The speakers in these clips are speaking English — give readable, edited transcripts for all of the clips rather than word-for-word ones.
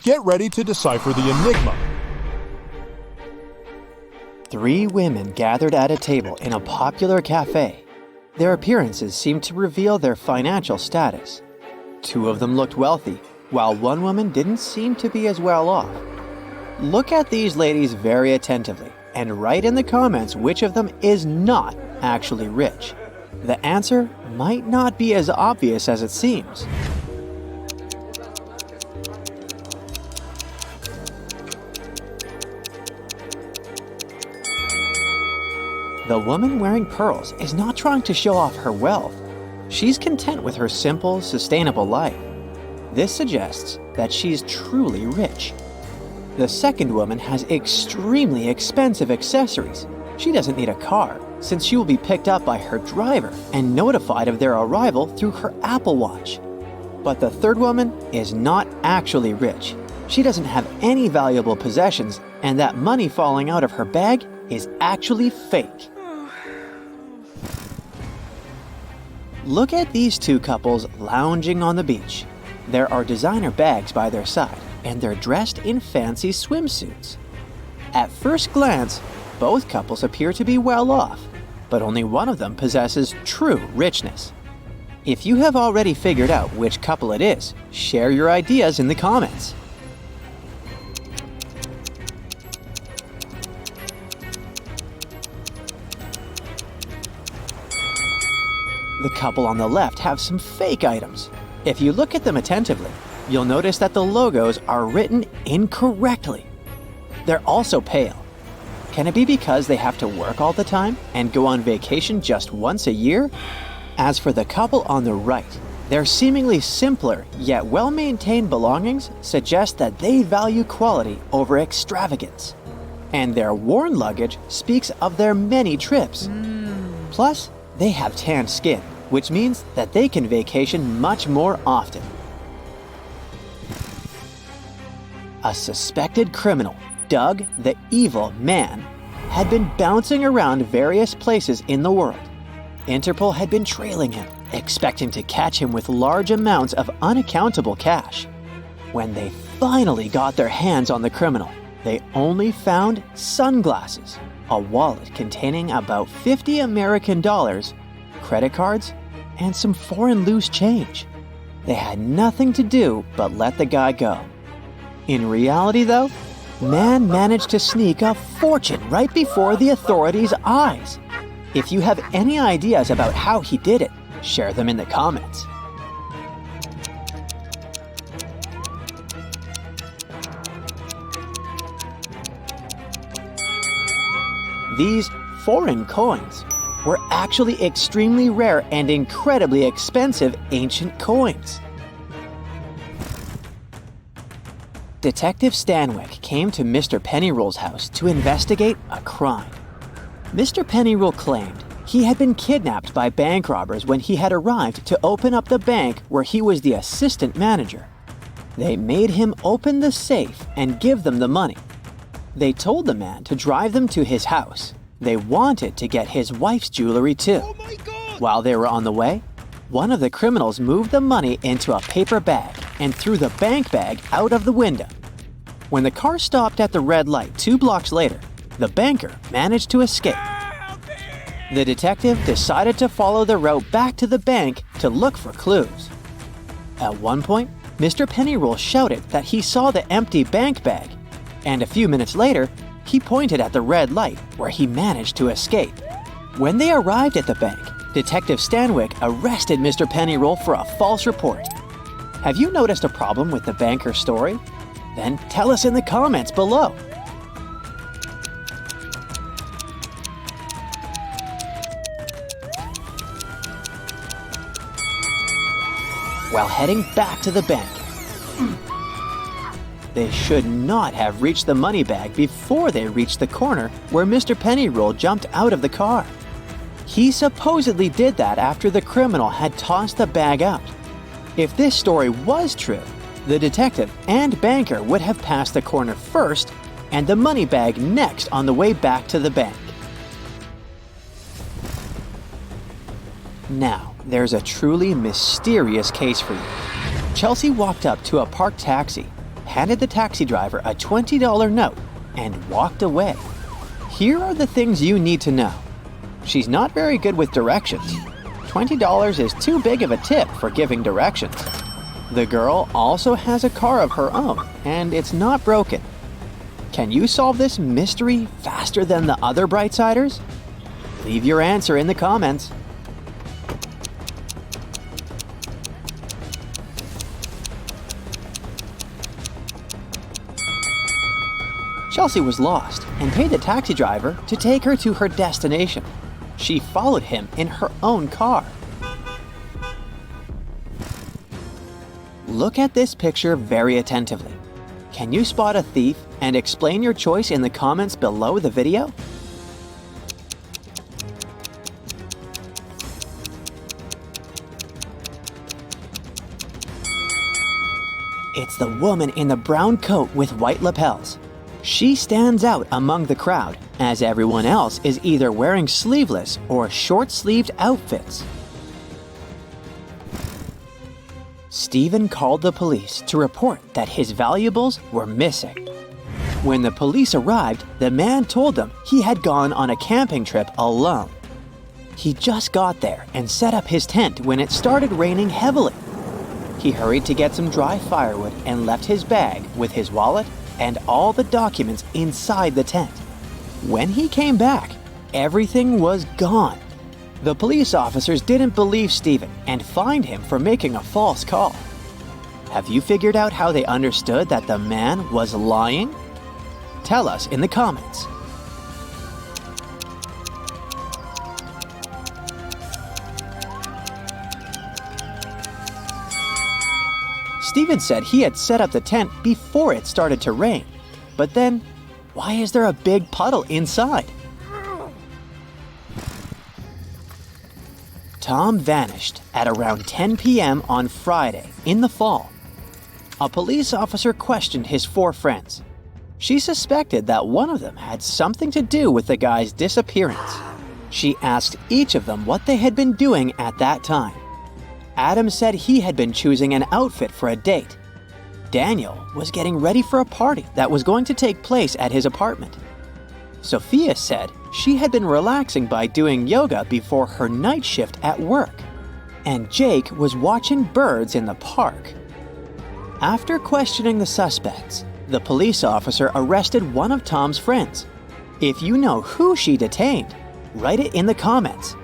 Get ready to decipher the enigma. 3 women gathered at a table in a popular cafe. Their appearances seemed to reveal their financial status. 2 of them looked wealthy, while 1 woman didn't seem to be as well off. Look at these ladies very attentively and write in the comments which of them is not actually rich. The answer might not be as obvious as it seems. The woman wearing pearls is not trying to show off her wealth. She's content with her simple, sustainable life. This suggests that she's truly rich. The second woman has extremely expensive accessories. She doesn't need a car, since she will be picked up by her driver and notified of their arrival through her Apple Watch. But the third woman is not actually rich. She doesn't have any valuable possessions, and that money falling out of her bag is actually fake. Look at these 2 couples lounging on the beach. There are designer bags by their side, and they're dressed in fancy swimsuits. At first glance, both couples appear to be well off, but only one of them possesses true richness. If you have already figured out which couple it is, share your ideas in the comments. The couple on the left have some fake items. If you look at them attentively, you'll notice that the logos are written incorrectly. They're also pale. Can it be because they have to work all the time and go on vacation just once a year? As for the couple on the right, their seemingly simpler yet well-maintained belongings suggest that they value quality over extravagance. And their worn luggage speaks of their many trips. Plus, they have tanned skin, which means that they can vacation much more often. A suspected criminal, Doug the Evil Man, had been bouncing around various places in the world. Interpol had been trailing him, expecting to catch him with large amounts of unaccountable cash. When they finally got their hands on the criminal, they only found sunglasses, a wallet containing about $50 American, credit cards, and some foreign loose change. They had nothing to do but let the guy go. In reality, though, Man managed to sneak a fortune right before the authorities' eyes. If you have any ideas about how he did it, share them in the comments. These foreign coins were actually extremely rare and incredibly expensive ancient coins. Detective Stanwyck came to Mr. Pennyroll's house to investigate a crime. Mr. Pennyroll claimed he had been kidnapped by bank robbers when he had arrived to open up the bank where he was the assistant manager. They made him open the safe and give them the money. They told the man to drive them to his house. They wanted to get his wife's jewelry too. Oh my God! While they were on the way, one of the criminals moved the money into a paper bag and threw the bank bag out of the window. When the car stopped at the red light 2 blocks later, the banker managed to escape. The detective decided to follow the route back to the bank to look for clues. At one point, Mr. Pennyroll shouted that he saw the empty bank bag, and a few minutes later, he pointed at the red light where he managed to escape. When they arrived at the bank, Detective Stanwyck arrested Mr. Pennyroll for a false report. Have you noticed a problem with the banker's story? Then tell us in the comments below. While heading back to the bank, they should not have reached the money bag before they reached the corner where Mr. Pennyroll jumped out of the car. He supposedly did that after the criminal had tossed the bag out. If this story was true, the detective and banker would have passed the corner first and the money bag next on the way back to the bank. Now, there's a truly mysterious case for you. Chelsea walked up to a parked taxi. handed the taxi driver a $20 note, and walked away. Here are the things you need to know. She's not very good with directions. $20 is too big of a tip for giving directions. The girl also has a car of her own, and it's not broken. Can you solve this mystery faster than the other Brightsiders? Leave your answer in the comments. Chelsea was lost and paid the taxi driver to take her to her destination. She followed him in her own car. Look at this picture very attentively. Can you spot a thief and explain your choice in the comments below the video? It's the woman in the brown coat with white lapels. She stands out among the crowd, as everyone else is either wearing sleeveless or short-sleeved outfits. Stephen called the police to report that his valuables were missing. When the police arrived, the man told them he had gone on a camping trip alone. He just got there and set up his tent when it started raining heavily. He hurried to get some dry firewood and left his bag with his wallet and all the documents inside the tent. When he came back, everything was gone. The police officers didn't believe Stephen and fined him for making a false call. Have you figured out how they understood that the man was lying? Tell us in the comments. Stephen said he had set up the tent before it started to rain. But then, why is there a big puddle inside? Tom vanished at around 10 p.m. on Friday in the fall. A police officer questioned his 4 friends. She suspected that one of them had something to do with the guy's disappearance. She asked each of them what they had been doing at that time. Adam said he had been choosing an outfit for a date. Daniel was getting ready for a party that was going to take place at his apartment. Sophia said she had been relaxing by doing yoga before her night shift at work. And Jake was watching birds in the park. After questioning the suspects, the police officer arrested one of Tom's friends. If you know who she detained, write it in the comments.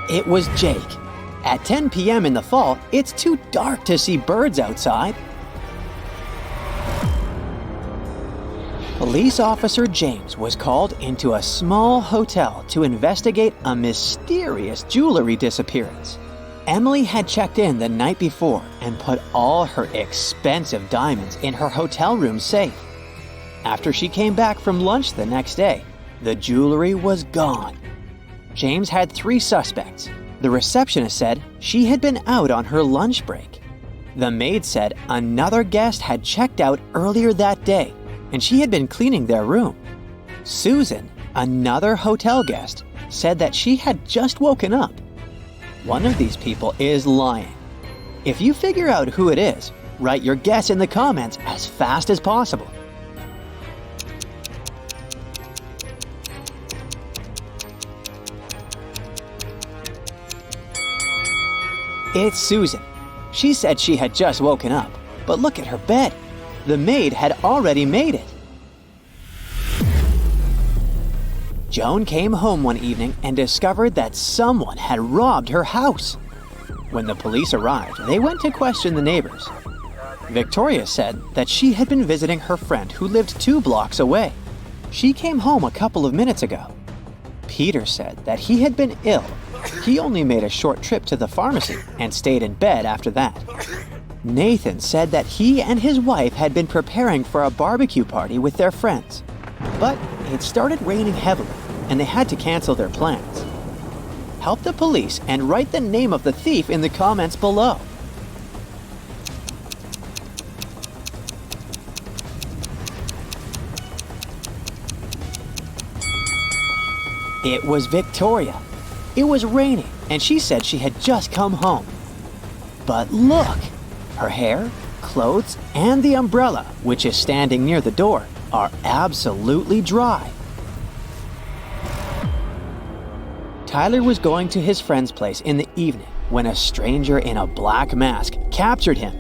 It was Jake. At 10 p.m. in the fall, it's too dark to see birds outside. Police officer James was called into a small hotel to investigate a mysterious jewelry disappearance. Emily had checked in the night before and put all her expensive diamonds in her hotel room safe. After she came back from lunch the next day, the jewelry was gone. James had 3 suspects. The receptionist said she had been out on her lunch break. The maid said another guest had checked out earlier that day, and she had been cleaning their room. Susan, another hotel guest, said that she had just woken up. One of these people is lying. If you figure out who it is, write your guess in the comments as fast as possible. It's Susan. She said she had just woken up, but look at her bed. The maid had already made it. Joan came home one evening and discovered that someone had robbed her house. When the police arrived, they went to question the neighbors. Victoria said that she had been visiting her friend who lived 2 blocks away. She came home a couple of minutes ago. Peter said that he had been ill. He only made a short trip to the pharmacy and stayed in bed after that. Nathan said that he and his wife had been preparing for a barbecue party with their friends. But it started raining heavily, and they had to cancel their plans. Help the police and write the name of the thief in the comments below. It was Victoria. It was raining, and she said she had just come home. But look! Her hair, clothes, and the umbrella, which is standing near the door, are absolutely dry. Tyler was going to his friend's place in the evening when a stranger in a black mask captured him.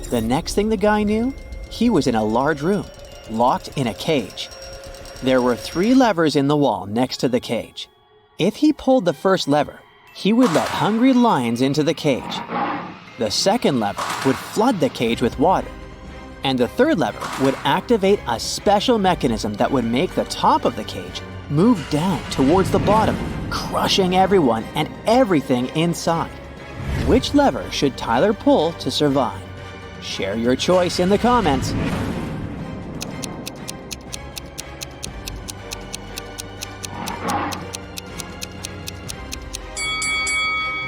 The next thing the guy knew, he was in a large room, locked in a cage. There were 3 levers in the wall next to the cage. If he pulled the first lever, he would let hungry lions into the cage. The second lever would flood the cage with water. And the third lever would activate a special mechanism that would make the top of the cage move down towards the bottom, crushing everyone and everything inside. Which lever should Tyler pull to survive? Share your choice in the comments.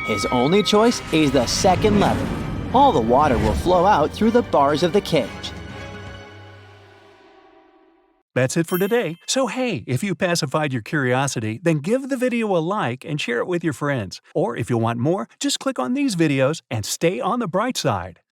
His only choice is the second lever. All the water will flow out through the bars of the cage. That's it for today. So hey, if you pacified your curiosity, then give the video a like and share it with your friends. Or if you want more, just click on these videos and stay on the bright side.